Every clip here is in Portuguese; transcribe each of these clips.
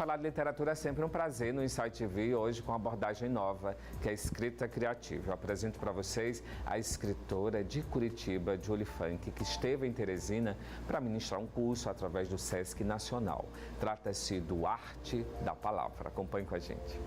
falar de literatura é sempre um prazer no Insight TV, hoje com uma abordagem nova, que é a escrita criativa. Eu apresento para vocês a escritora de Curitiba, Julie Funk, que esteve em Teresina para ministrar um curso através do Sesc Nacional. Trata-se do Arte da Palavra. Acompanhe com a gente.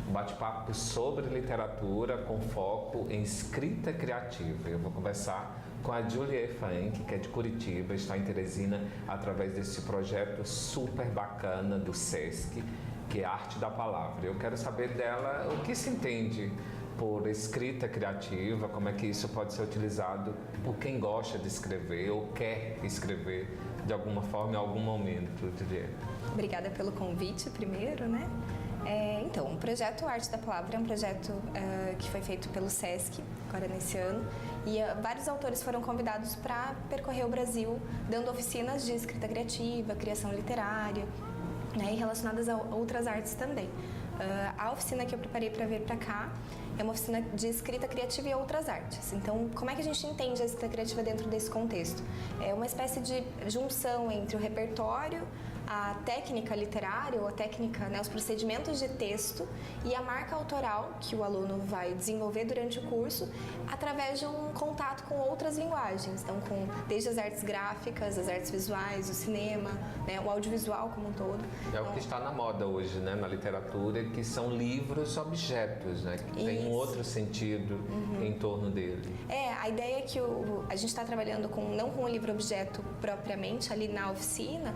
Um bate-papo sobre literatura com foco em escrita criativa. Eu vou conversar com a Julie Funk, que é de Curitiba, está em Teresina através desse projeto super bacana do Sesc, que é a Arte da Palavra. Eu quero saber dela o que se entende por escrita criativa, como é que isso pode ser utilizado por quem gosta de escrever ou quer escrever de alguma forma em algum momento, Julie. Obrigada pelo convite primeiro, né? Então, o projeto Arte da Palavra é um projeto que foi feito pelo Sesc, agora nesse ano, e vários autores foram convidados para percorrer o Brasil, dando oficinas de escrita criativa, criação literária, né, e relacionadas a outras artes também. A oficina que eu preparei para vir para cá é uma oficina de escrita criativa e outras artes. Então, como é que a gente entende a escrita criativa dentro desse contexto? É uma espécie de junção entre o repertório, a técnica literária ou a técnica, né, os procedimentos de texto e a marca autoral que o aluno vai desenvolver durante o curso através de um contato com outras linguagens. Então, desde as artes gráficas, as artes visuais, o cinema, né, o audiovisual como um todo. É o que está na moda hoje, né, na literatura, que são livros objetos, né, que tem um outro sentido em torno dele. A ideia é que a gente está trabalhando não com o livro objeto propriamente ali na oficina,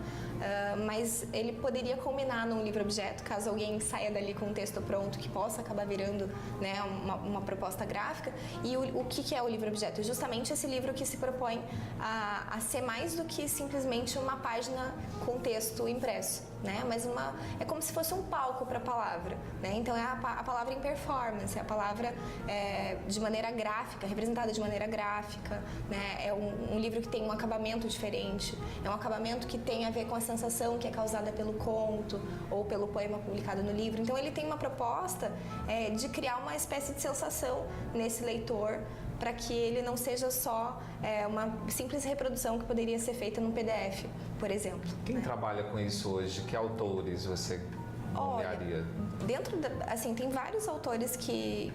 mas ele poderia culminar num livro objeto, caso alguém saia dali com um texto pronto que possa acabar virando, né, uma proposta gráfica. E o que é o livro objeto? Justamente esse livro que se propõe a ser mais do que simplesmente uma página com texto impresso, né? Mas é como se fosse um palco para a palavra, né? Então é a palavra em performance, é a palavra de maneira gráfica, representada de maneira gráfica, né? É um livro que tem um acabamento diferente, é um acabamento que tem a ver com a sensação que é causada pelo conto ou pelo poema publicado no livro. Então ele tem uma proposta de criar uma espécie de sensação nesse leitor, para que ele não seja só uma simples reprodução que poderia ser feita num PDF, por exemplo. Quem trabalha com isso hoje? Que autores você nomearia? Olha, tem vários autores que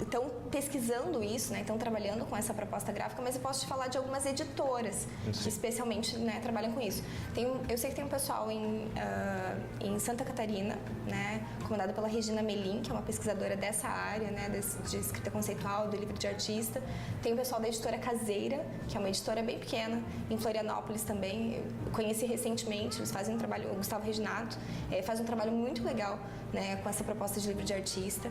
estão pesquisando isso, né, estão trabalhando com essa proposta gráfica, mas eu posso te falar de algumas editoras que especialmente, né, trabalham com isso. Eu sei que tem um pessoal em Santa Catarina, né, comandado pela Regina Melim, que é uma pesquisadora dessa área, né, de escrita conceitual, do livro de artista. Tem o pessoal da editora Caseira, que é uma editora bem pequena, em Florianópolis também. Eu conheci recentemente, eles fazem um trabalho, o Gustavo Reginato faz um trabalho muito legal, né, com essa proposta de livro de artista.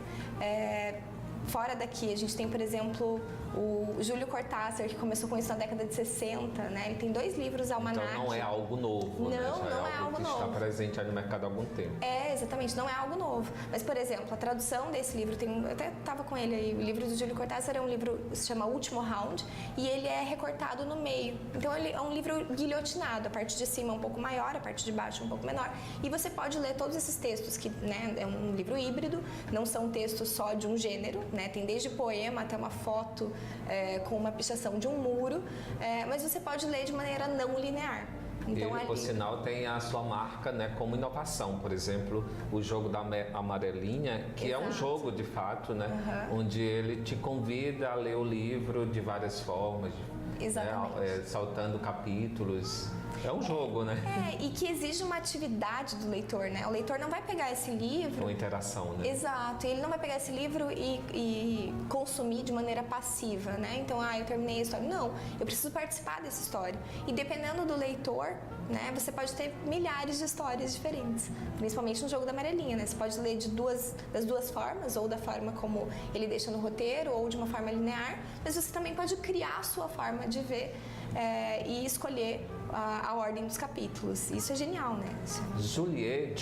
Fora daqui, a gente tem, por exemplo, o Júlio Cortázar, que começou com isso na década de 60, né? Ele tem 2 livros almanac. Então não é algo novo, né? Não é algo novo. Está presente aí no mercado há algum tempo. Exatamente, não é algo novo. Mas, por exemplo, a tradução desse livro, eu até estava com ele aí, o livro do Júlio Cortázar é um livro que se chama Último Round, e ele é recortado no meio. Então ele é um livro guilhotinado, a parte de cima um pouco maior, a parte de baixo um pouco menor. E você pode ler todos esses textos, que, né, é um livro híbrido, não são textos só de um gênero, né? Tem desde poema até uma foto com uma pichação de um muro, mas você pode ler de maneira não linear. Então, ele, por sinal, tem a sua marca, né, como inovação. Por exemplo, o jogo da amarelinha, que é um jogo de fato, né, onde ele te convida a ler o livro de várias formas, exatamente, saltando capítulos. É um jogo, né? E que exige uma atividade do leitor, né? O leitor não vai pegar esse livro... Uma interação, né? Exato. Ele não vai pegar esse livro e consumir de maneira passiva, né? Então, eu terminei a história. Não, eu preciso participar dessa história. E dependendo do leitor, né, você pode ter milhares de histórias diferentes. Principalmente no jogo da amarelinha, né? Você pode ler das duas formas, ou da forma como ele deixa no roteiro, ou de uma forma linear. Mas você também pode criar a sua forma de ver e escolher a ordem dos capítulos. Isso é genial, né? Julie.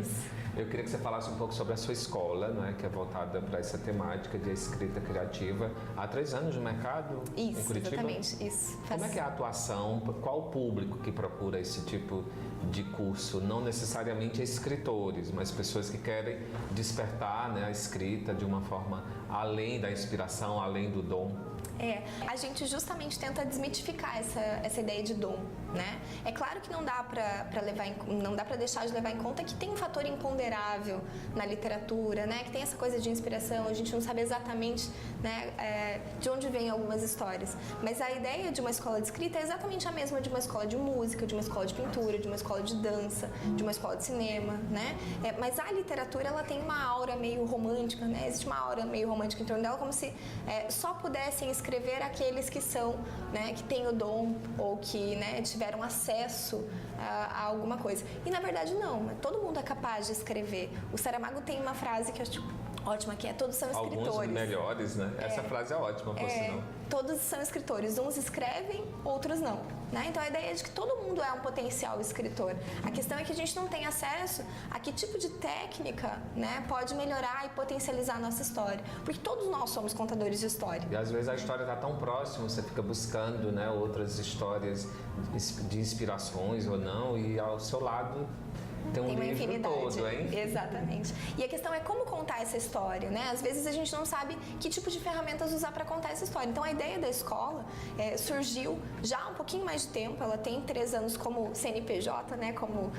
Isso. Eu queria que você falasse um pouco sobre a sua escola, né, que é voltada para essa temática de escrita criativa. Há 3 anos no mercado em Curitiba? Exatamente, isso. Como é que é a atuação? Qual o público que procura esse tipo de curso? Não necessariamente escritores, mas pessoas que querem despertar, né, a escrita de uma forma além da inspiração, além do dom. A gente justamente gente tenta desmitificar essa ideia de dom, né? É claro que não dá para deixar de levar em conta que tem um fator imponderável na literatura, né? Que tem essa coisa de inspiração, a gente não sabe exatamente, né, de onde vêm algumas histórias. Mas a ideia de uma escola de escrita é exatamente a mesma de uma escola de música, de uma escola de pintura, de uma escola de dança, de uma escola de cinema, né? Mas a literatura, ela tem uma aura meio romântica, né? Existe uma aura meio romântica em torno dela, como se só pudessem escrever aqueles que são, né, que têm o dom ou que, né, tiveram acesso a alguma coisa. E na verdade não, todo mundo é capaz de escrever. O Saramago tem uma frase que eu acho ótima, que é: todos são escritores. Alguns melhores, né? Essa frase é ótima, por sinal. Todos são escritores, uns escrevem, outros não, né? Então a ideia é de que todo mundo é um potencial escritor. A questão é que a gente não tem acesso a que tipo de técnica, né, pode melhorar e potencializar a nossa história, porque todos nós somos contadores de história. E às vezes a história está tão próxima, você fica buscando, né, outras histórias de inspirações ou não, e ao seu lado tem um uma livro infinidade. todo, hein? Exatamente. E a questão é como contar essa história, né? Às vezes a gente não sabe que tipo de ferramentas usar para contar essa história. Então a ideia da escola surgiu já há um pouquinho mais de tempo. Ela tem 3 anos como CNPJ, né? Como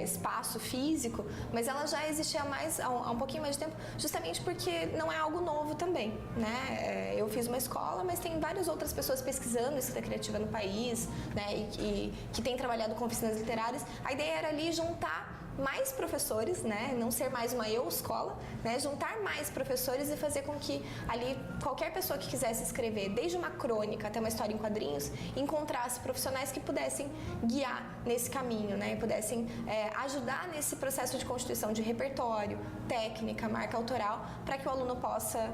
espaço físico, mas ela já existia há um pouquinho mais de tempo, justamente porque não é algo novo também, né? Eu fiz uma escola, mas tem várias outras pessoas pesquisando escrita criativa no país, né? E que têm trabalhado com oficinas literárias. A ideia era ali juntar mais professores, né? Não ser mais uma eu-escola, né? Juntar mais professores e fazer com que ali qualquer pessoa que quisesse escrever, desde uma crônica até uma história em quadrinhos, encontrasse profissionais que pudessem guiar nesse caminho, né? E pudessem ajudar nesse processo de constituição de repertório, técnica, marca autoral, para que o aluno possa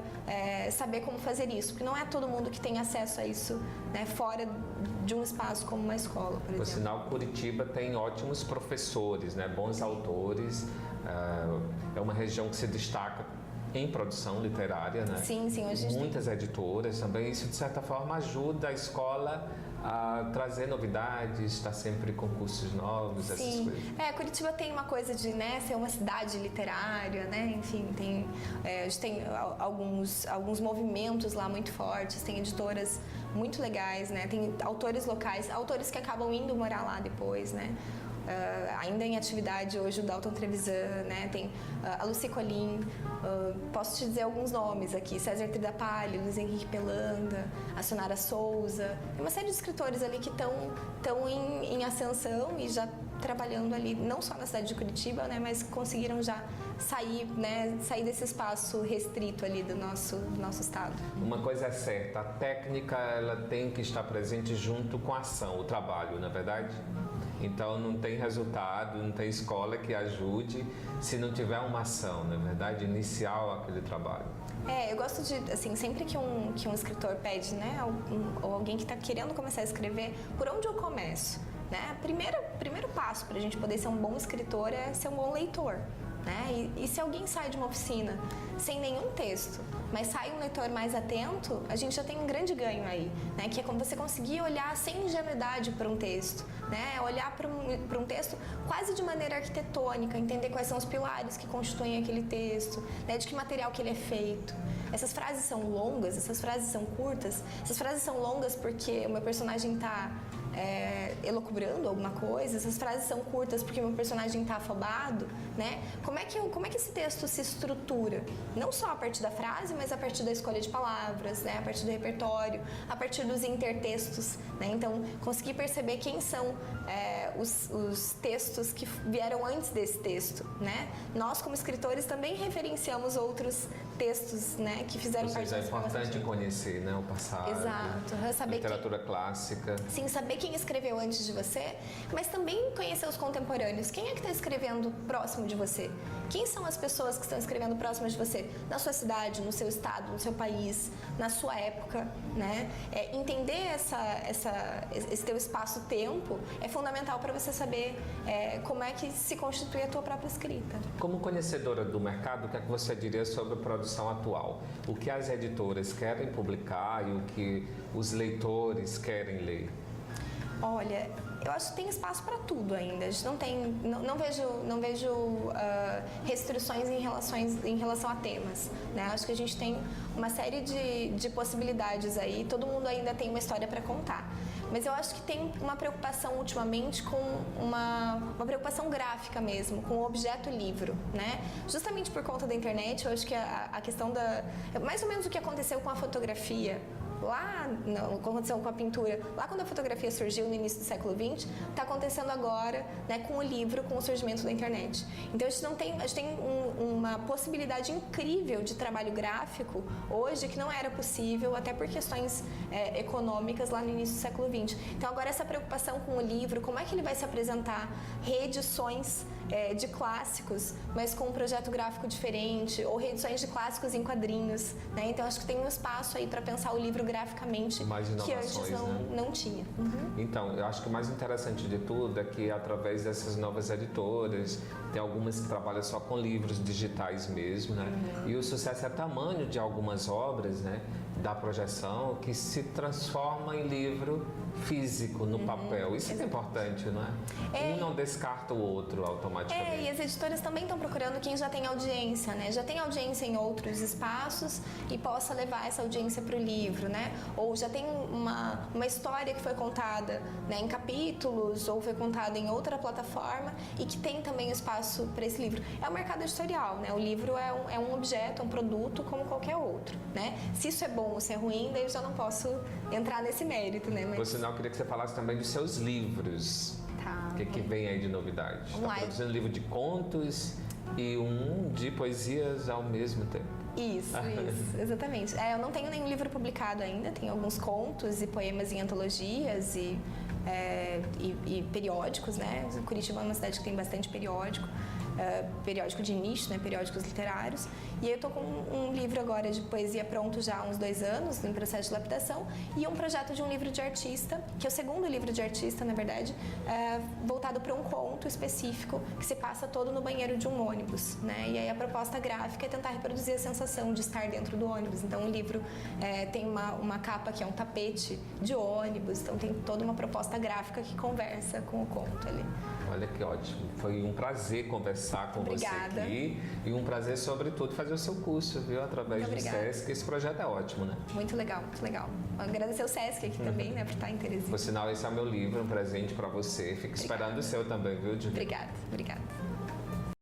saber como fazer isso, porque não é todo mundo que tem acesso a isso, né? Fora de um espaço como uma escola, por exemplo. Por sinal, Curitiba tem ótimos professores, né? Bons autores, é uma região que se destaca em produção literária, né? Sim, hoje a gente muitas editoras também. Isso, de certa forma, ajuda a escola a trazer novidades, estar sempre com cursos novos, essas coisas. Curitiba tem uma coisa de, né, ser uma cidade literária, né? Enfim, a gente tem alguns movimentos lá muito fortes, tem editoras muito legais, né? Tem autores locais, autores que acabam indo morar lá depois, né? Ainda em atividade hoje o Dalton Trevisan, né? Tem a Lucy Colin, posso te dizer alguns nomes aqui: César Tridapalho, Luiz Henrique Pelanda, a Sonara Souza, tem uma série de escritores ali que estão em ascensão e já trabalhando ali, não só na cidade de Curitiba, né, mas conseguiram já sair desse espaço restrito ali do nosso estado. Uma coisa é certa, a técnica ela tem que estar presente junto com a ação, o trabalho, não é verdade? Então não tem resultado, não tem escola que ajude se não tiver uma ação, na verdade, inicial aquele trabalho. Eu gosto de, assim, sempre que um escritor pede, né, ou alguém que está querendo começar a escrever, por onde eu começo? Né? Primeiro passo para a gente poder ser um bom escritor é ser um bom leitor. Né? E se alguém sai de uma oficina sem nenhum texto, mas sai um leitor mais atento, a gente já tem um grande ganho aí, né? Que é quando você conseguir olhar sem ingenuidade para um texto, né? Olhar para um texto quase de maneira arquitetônica, entender quais são os pilares que constituem aquele texto, né? De que material que ele é feito. Essas frases são longas, essas frases são curtas, essas frases são longas porque o meu personagem está elucubrando alguma coisa, essas frases são curtas porque o meu personagem está afobado, né? Como é que esse texto se estrutura? Não só a partir da frase, mas a partir da escolha de palavras, né? A partir do repertório, a partir dos intertextos, né? Então, conseguir perceber quem são os textos que vieram antes desse texto, né? Nós, como escritores, também referenciamos outros textos, né? Que fizeram parte da é importante conhecer, né? O passado. Exato. Saber literatura clássica. Sim, saber quem escreveu antes de você, mas também conhecer os contemporâneos. Quem é que está escrevendo próximo de você? Quem são as pessoas que estão escrevendo próximas de você? Na sua cidade, no seu estado, no seu país, na sua época, né? Entender esse teu espaço-tempo é fundamental para você saber como é que se constitui a tua própria escrita. Como conhecedora do mercado, o que é que você diria sobre a produção atual? O que as editoras querem publicar e o que os leitores querem ler? Olha, eu acho que tem espaço para tudo ainda. A gente não vejo restrições em relação a temas, né? Acho que a gente tem uma série de possibilidades aí. Todo mundo ainda tem uma história para contar. Mas eu acho que tem uma preocupação ultimamente com uma preocupação gráfica mesmo, com o objeto livro, né? Justamente por conta da internet, eu acho que a questão mais ou menos o que aconteceu com a fotografia, lá, não, aconteceu com a pintura, lá quando a fotografia surgiu no início do século XX, está acontecendo agora, né, com o livro, com o surgimento da internet. Então a gente tem uma possibilidade incrível de trabalho gráfico hoje que não era possível, até por questões econômicas lá no início do século XX. Então agora essa preocupação com o livro, como é que ele vai se apresentar, reedições de clássicos, mas com um projeto gráfico diferente, ou reedições de clássicos em quadrinhos, né? Então acho que tem um espaço aí para pensar o livro graficamente que antes não tinha. Uhum. Então, eu acho que o mais interessante de tudo é que através dessas novas editoras, tem algumas que trabalham só com livros digitais mesmo, né? Uhum. E o sucesso é tamanho de algumas obras, né, da projeção, que se transforma em livro físico, no papel. Isso é importante, não é? Um não descarta o outro automaticamente. E as editoras também estão procurando quem já tem audiência, né? Já tem audiência em outros espaços e possa levar essa audiência para o livro, né? Ou já tem uma história que foi contada, né, em capítulos ou foi contada em outra plataforma e que tem também espaço para esse livro. É o mercado editorial, né? O livro é um objeto, um produto como qualquer outro, né? Se isso é bom ou se é ruim, daí eu já não posso entrar nesse mérito, né? Mas... Eu queria que você falasse também dos seus livros. Tá. O que vem aí de novidade? Está produzindo um livro de contos e um de poesias ao mesmo tempo. Isso, exatamente. Eu não tenho nenhum livro publicado ainda, tenho alguns contos e poemas em antologias e periódicos, né? Curitiba é uma cidade que tem bastante periódico. Periódico de nicho, né, periódicos literários. E eu estou com um livro agora de poesia pronto já há uns 2 anos, em processo de lapidação, e um projeto de um livro de artista, que é o segundo livro de artista, na verdade, voltado para um conto específico que se passa todo no banheiro de um ônibus, né? E aí a proposta gráfica é tentar reproduzir a sensação de estar dentro do ônibus. Então o livro tem uma capa que é um tapete de ônibus, então tem toda uma proposta gráfica que conversa com o conto ali. Olha que ótimo, foi um prazer conversar com você aqui e um prazer, sobretudo, fazer o seu curso, viu, através do SESC. Esse projeto é ótimo, né? Muito legal, muito legal. Agradecer o SESC aqui também, né, por estar em Teresina. Por sinal, esse é o meu livro, um presente para você. Fico esperando o seu também, viu, Julia? Obrigada.